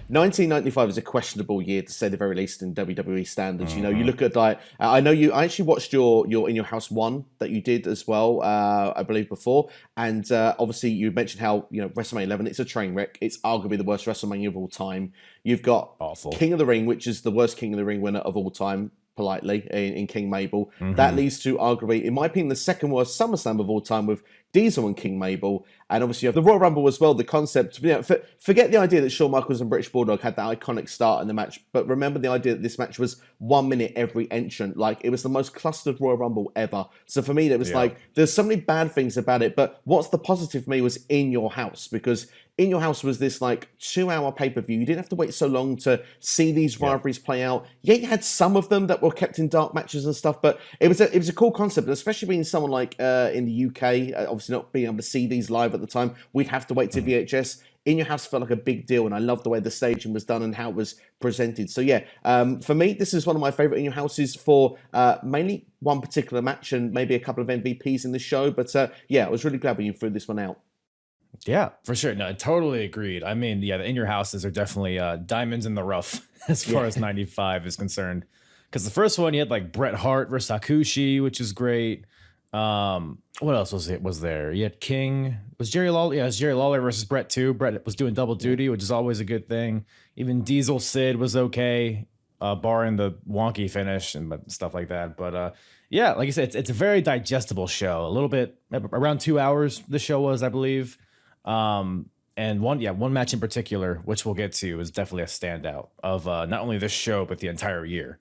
1995 is a questionable year to say the very least in WWE standards. You know, you look at like I know I actually watched your In Your House 1 that you did as well, I believe before, and obviously you mentioned how WrestleMania 11, it's a train wreck. It's arguably the worst WrestleMania of all time. You've got Awful. King of the Ring, which is the worst King of the Ring winner of all time, politely, in King Mabel. That leads to arguably, in my opinion, the second worst SummerSlam of all time with Diesel and King Mabel. And obviously you have the Royal Rumble as well, the concept. Forget the idea that Shawn Michaels and British Bulldog had that iconic start in the match, but remember the idea that this match was 1 minute every entrant. Like, it was the most clustered Royal Rumble ever. So for me, there was like, there's so many bad things about it, but what's the positive for me was In Your House, because In Your House was this like 2-hour pay-per-view. You didn't have to wait so long to see these rivalries play out. Yeah, you had some of them that were kept in dark matches and stuff, but it was a cool concept, and especially being someone like in the UK, obviously not being able to see these live at the time, we'd have to wait to VHS. In Your House felt like a big deal, and I loved the way the staging was done and how it was presented. So yeah, for me, this is one of my favorite In Your Houses for mainly one particular match and maybe a couple of MVPs in the show. But yeah, I was really glad when you threw this one out. Yeah, for sure. No, totally agreed. I mean, yeah, the In Your Houses are definitely diamonds in the rough as far as 95 is concerned. Because the first one, you had like Bret Hart versus Hakushi, which is great. What else was there? You had King. Was Jerry Lawler? Yeah, it was Jerry Lawler versus Bret too. Bret was doing double duty, which is always a good thing. Even Diesel Sid was okay, barring the wonky finish and stuff like that. But yeah, like I said, it's a very digestible show. A little bit around 2 hours. The show was, I believe. And one match in particular, which we'll get to, is definitely a standout of not only this show but the entire year.